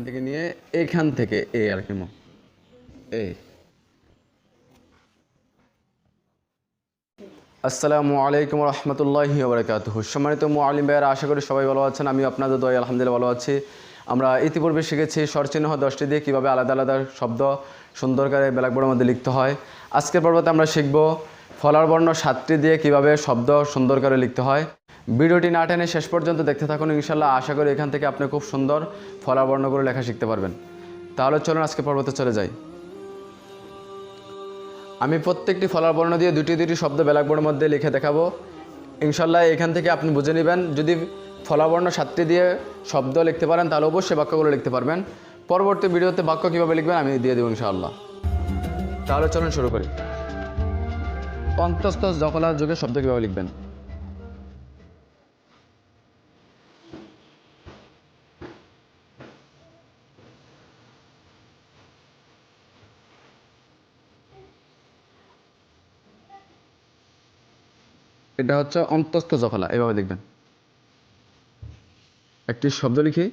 থেকে নিয়ে এখান থেকে এ আর কি এ। আসসালামু আলাইকুম রহমতুল্লাহি ওয়া বারাকাতুহু। সম্মানিত মুআল্লিম ভাইয়েরা, আশা করি সবাই ভালো আছেন। আমি আপনাদের দোয়ায় আলহামদুলিল্লাহ ভালো আছি। আমরা ইতিপূর্বে শিখেছি স্বরচিহ্ন 10টি দিয়ে কীভাবে আলাদা আলাদা শব্দ সুন্দর করে ব্ল্যাকবোর্ডের মধ্যে লিখতে হয়। আজকের পর্বতে আমরা শিখব ফলার বর্ণ 7টি দিয়ে কীভাবে শব্দ সুন্দর করে লিখতে হয়। ভিডিওটি না টেনে শেষ পর্যন্ত দেখতে থাকুন, ইনশাল্লাহ আশা করি এখান থেকে আপনি খুব সুন্দর ফলার বর্ণগুলো লেখা শিখতে পারবেন। তাহলে চলুন আজকে পর্বতে চলে যাই। আমি প্রত্যেকটি ফলার বর্ণ দিয়ে দুটি শব্দ ব্ল্যাকবোর্ডের মধ্যে লিখে দেখাবো। ইনশাল্লাহ এখান থেকে আপনি বুঝে নেবেন। যদি ফলার বর্ণ 7টি দিয়ে শব্দ লিখতে পারেন তাহলে অবশ্যই বাক্যগুলো লিখতে পারবেন। পরবর্তী ভিডিওতে বাক্য কীভাবে লিখবেন আমি দিয়ে দেবো ইনশাআল্লাহ। তাহলে চলুন শুরু করি। অন্তস্থ জফলার যুগে শব্দ কীভাবে লিখবেন। এটা হচ্ছে অন্তস্থ জফলা, এভাবে লিখবেন। একটি শব্দ লিখি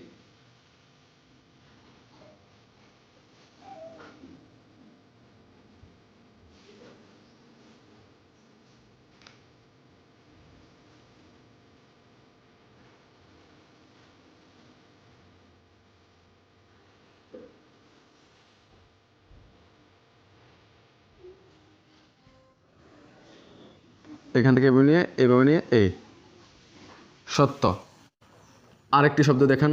এখান থেকে এভাবে নিয়ে এই সত্য। আরেকটি শব্দ দেখান।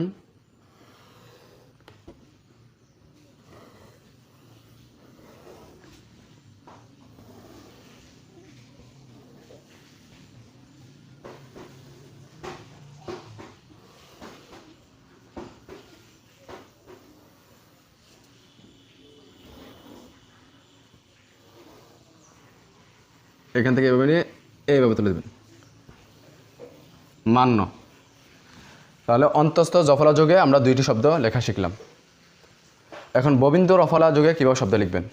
এখান থেকে এভাবে নিয়ে এইভাবে তুলে দেবেন, মান্য। তাহলে অন্তস্থ জফলা যুগে আমরা 2টি শব্দ লেখা শিখলাম। এখন ববিন্দু রফলা যুগে কীভাবে শব্দ লিখবেন।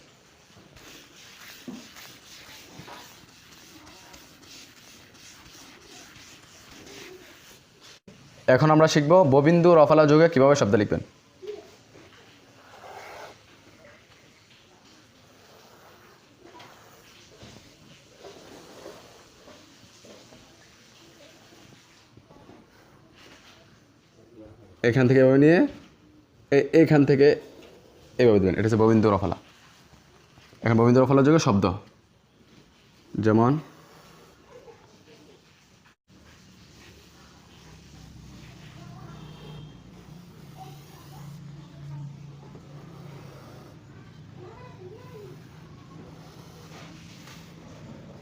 এখন আমরা শিখব ববিন্দু রফলা যুগে কীভাবে শব্দ লিখবেন। এখান থেকে এভাবে নিয়ে এখান থেকে এভাবে দেবেন। এটা হচ্ছে ববিন্দু রফলা। এখন ববিন্দু রফলা যুগে শব্দ যেমন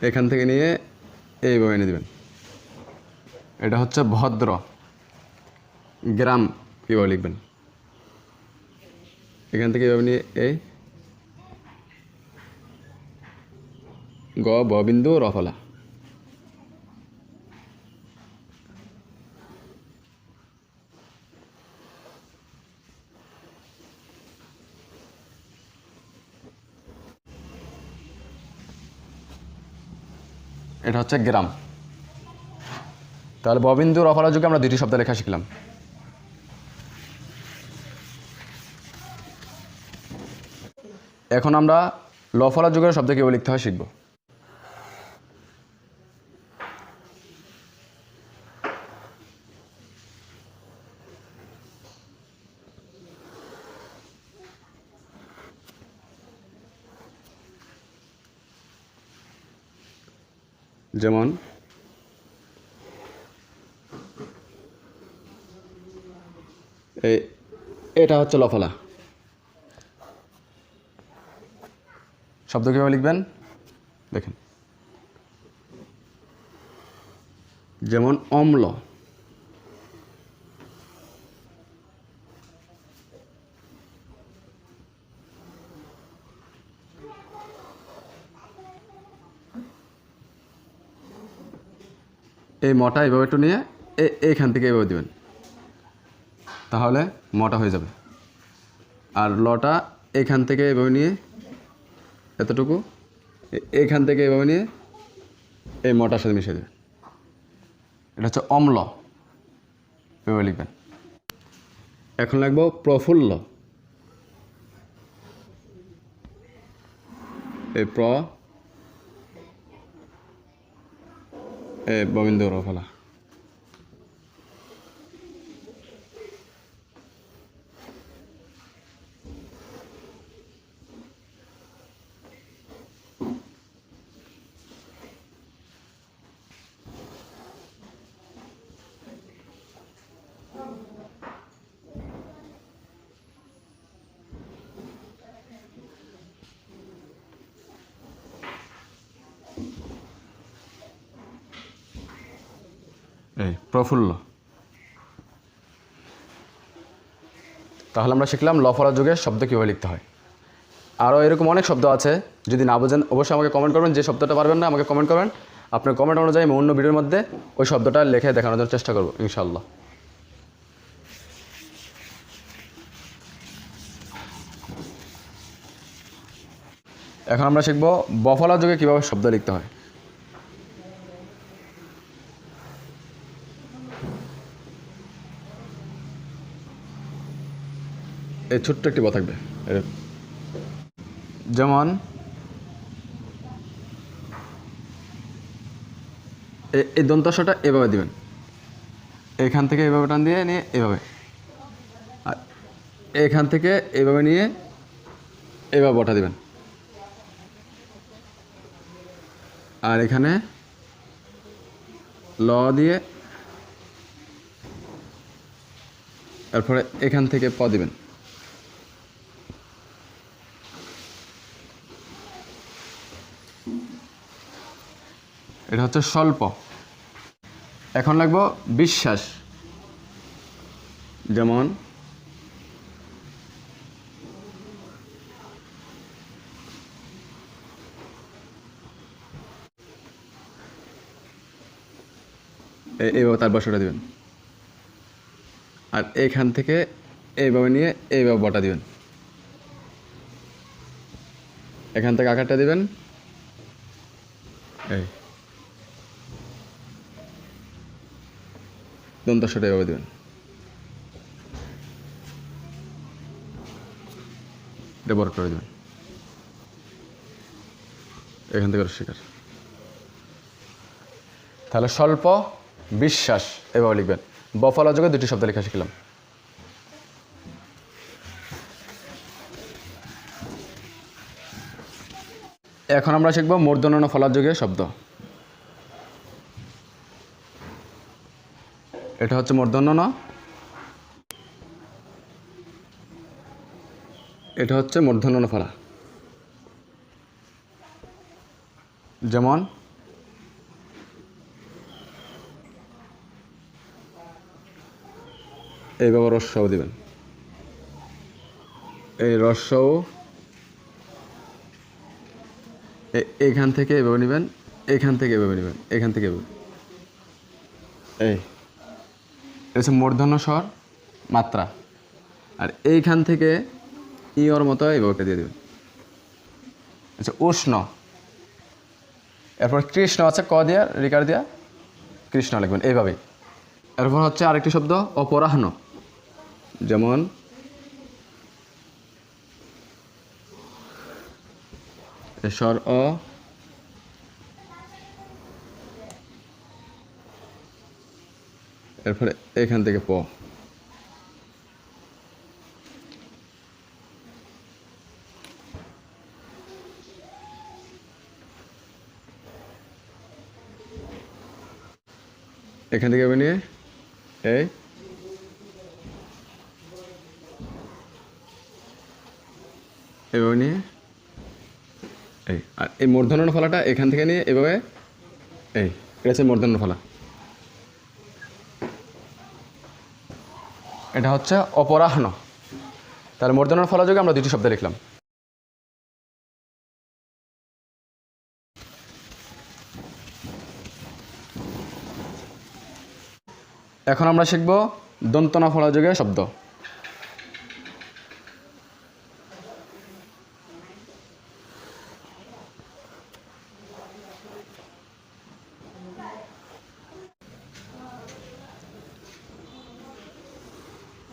এখান থেকে নিয়ে এইভাবে এনে দেবেন। এটা হচ্ছে ভদ্র। গ্রাম কীভাবে লিখবেন। এখান থেকে এভাবে নিয়ে এই ববিন্দু রফলা। এটা হচ্ছে গ্রাম। তাহলে ববিন্দু রফলা যুগে আমরা 2টি শব্দ লেখা শিখলাম। এখন আমরা লফলা যুগের শব্দ কীভাবে লিখতে হয় শিখব। যেমন এটা হচ্ছে লফলা। শব্দ কীভাবে লিখবেন দেখেন। যেমন অম্ল। এই মটা এইভাবে একটু নিয়ে এইখান থেকে এইভাবে দেবেন, তাহলে মটা হয়ে যাবে। আর লটা এখান থেকে এভাবে নিয়ে এতটুকু এখান থেকে এভাবে নিয়ে এই মটার সাথে মিশিয়ে দেবেন। এটা হচ্ছে অম্ল, এভাবে লিখবেন। এখন লিখব প্রফুল্ল। এ প্র এ ববিন্দু র ফলা। এই প্রফুল্ল। তাহলে আমরা শিখলাম ল ফলা যুগে শব্দ কীভাবে লিখতে হয়। আরও এরকম অনেক শব্দ আছে, যদি না বোঝেন অবশ্যই আমাকে কমেন্ট করবেন। যে শব্দটা পারবেন না আমাকে কমেন্ট করবেন, আপনার কমেন্ট অনুযায়ী আমি অন্য ভিডিওর মধ্যে ওই শব্দটা লিখে দেখানোর জন্য চেষ্টা করব ইনশাআল্লাহ। এখন আমরা শিখব বফলা যুগে কীভাবে শব্দ লিখতে হয়। এই ছোট্ট একটি ব থাকবে, যেমন এই দন্তস্বটা এভাবে দিবেন, এখান থেকে এভাবে টান দিয়ে নিয়ে এভাবে, আর এখান থেকে এভাবে নিয়ে এভাবে বটা দিবেন, আর এখানে ল দিয়ে তারপরে এখান থেকে প দিবেন। এটা হচ্ছে স্বল্প। এখন লাগবো বিশ্বাস, যেমন এইভাবে তার বসাটা দিবেন, আর এইখান থেকে এইভাবে নিয়ে এইভাবে বটা দিবেন, এখান থেকে আকারটা দিবেন, এই দন্তস্বটা এভাবে দিবেন, এটা বড় করে দেবেন, এখান থেকে শিকার। তাহলে স্বল্প, বিশ্বাস এভাবে লিখবেন। বফলা যুগে দুটি শব্দ লেখা শিখলাম। এখন আমরা শিখব মূর্ধন্য ফলা যুগে শব্দ। এটা হচ্ছে মূর্ধন্য ন, এটা হচ্ছে মূর্ধন্য ফলা। যেমন এইভাবে রস্যও দিবেন, এই রস্যও এইখান থেকে এভাবে নেবেন, এইখান থেকে এভাবে নেবেন, এখান থেকে এভাবে, এই হচ্ছে মূর্ধন্য স্বর মাত্রা, আর এইখান থেকে ইয়র মতো এইভাবে দিয়ে দেবেন। আচ্ছা, উষ্ণ, এরপর কৃষ্ণ আছে ক দিয়া রিকার দিয়া কৃষ্ণ লিখবেন এইভাবেই। এরপর হচ্ছে আরেকটি শব্দ অপরাহ্ন, যেমন স্বর অ, এরপরে এখান থেকে প, এখান থেকে নিয়ে এই এভাবে নিয়ে এই, আর এই মূর্ধন্য ফলাটা এখান থেকে নিয়ে এভাবে, এই এটা হচ্ছে মূর্ধন্য ফলা। এটা হচ্ছে অপরাহ্ন। তাহলে মূর্ধন্য ফলা যোগে আমরা দুটি শব্দ লিখলাম। এখন আমরা শিখব দন্তনা ফলা যোগে শব্দ।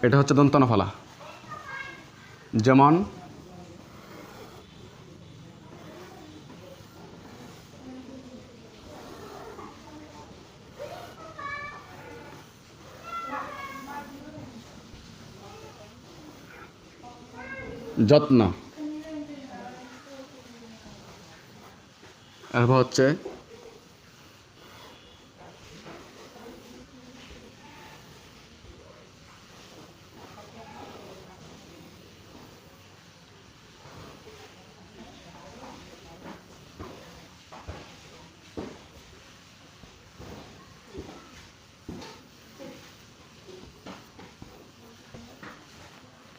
এটা হচ্ছে দন্তনা ফলা, যেমন যত্ন। এরপর হচ্ছে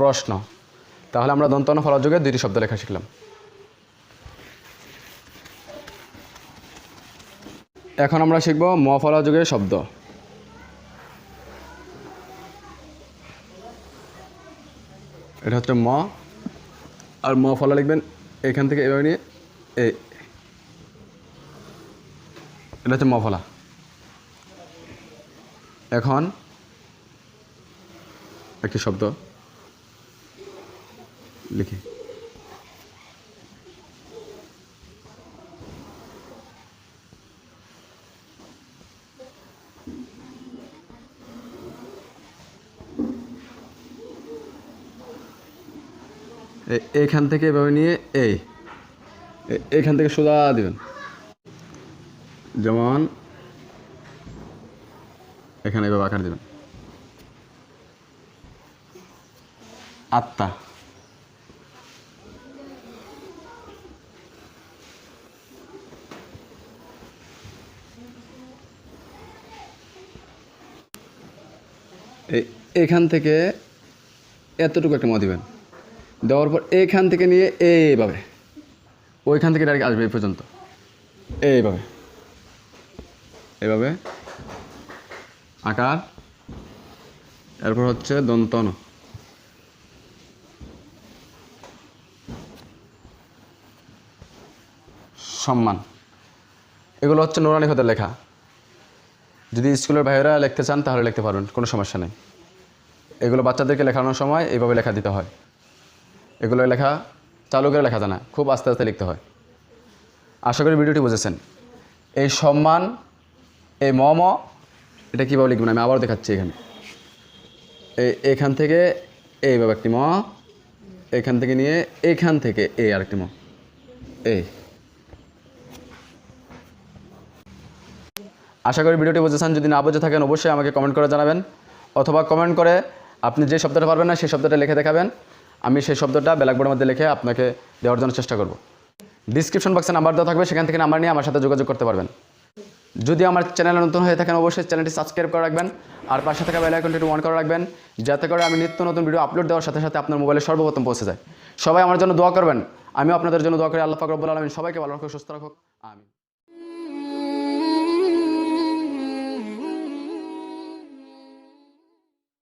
প্রশ্ন। তাহলে আমরা দন্ত ন ফলা যোগে দুইটি শব্দ লেখা শিখলাম। এখন আমরা শিখব ম ফলা যোগে শব্দ। এটা হচ্ছে ম, আর ম ফলা লিখবেন এখান থেকে এভাবে নিয়ে এই, এটা হচ্ছে ম ফলা। এখন একটি শব্দ লিখি। এইখান থেকে এভাবে নিয়ে এইখান থেকে সোজা দিবেন, যেমন এখানে এভাবে আকার দেবেন। আত্মা। এখান থেকে এতটুকু একটা ম দিবেন, দেওয়ার পর এইখান থেকে নিয়ে এইভাবে ওইখান থেকে ডাইরেক্ট আসবে এই পর্যন্ত, এইভাবে এইভাবে আকার। এরপর হচ্ছে দন্ত ন। সম্মান। এগুলো হচ্ছে নুরানি হতে লেখা। যদি স্কুলের ভাইয়েরা লিখতে চান তাহলে লিখতে পারবেন, কোনো সমস্যা নেই। এগুলো বাচ্চাদেরকে লেখানোর সময় এইভাবে লেখা দিতে হয়। এগুলো লেখা চালু করে লেখা যায় না, খুব আস্তে আস্তে লিখতে হয়। আশা করি ভিডিওটি বুঝেছেন। এই সম্মান, এই ম ম, এটা কীভাবে লিখবেন আমি আবারও দেখাচ্ছি। এখানে এখান থেকে এইভাবে একটি ম, এখান থেকে নিয়ে এখান থেকে আরেকটি ম, এই। আশা করি ভিডিওটি বুঝেছেন। যদি না বুঝে থাকেন অবশ্যই আমাকে কমেন্ট করে জানাবেন, অথবা কমেন্ট করে আপনি যে শব্দটা পারবেন না সেই শব্দটা লিখে দেখাবেন। আমি সেই শব্দটা ব্ল্যাকবোর্ডের মধ্যে লিখে আপনাকে দেওয়ার জন্য চেষ্টা করব। ডিসক্রিপশন বক্সে নাম্বার দেওয়া থাকবে, সেখান থেকে নাম্বার নিয়ে আমার সাথে যোগাযোগ করতে পারবেন। যদি আমার চ্যানেলে নতুন হয়ে থাকেন অবশ্যই চ্যানেলটি সাবস্ক্রাইব করে রাখবেন, আর পাশে থাকা বেল আইকনটি অন করে রাখবেন, যাতে করে আমি নিত্য নতুন ভিডিও আপলোড দেওয়ার সাথে সাথে আপনার মোবাইলে সর্বপ্রথম পৌঁছে যায়। সবাই আমার জন্য দোয়া করবেন, আমিও আপনাদের জন্য দোয়া করি। আল্লাহ পাক রব্বুল আলামিন সবাইকে ভালো রাখুক, সুস্থ রাখুক। আমিন।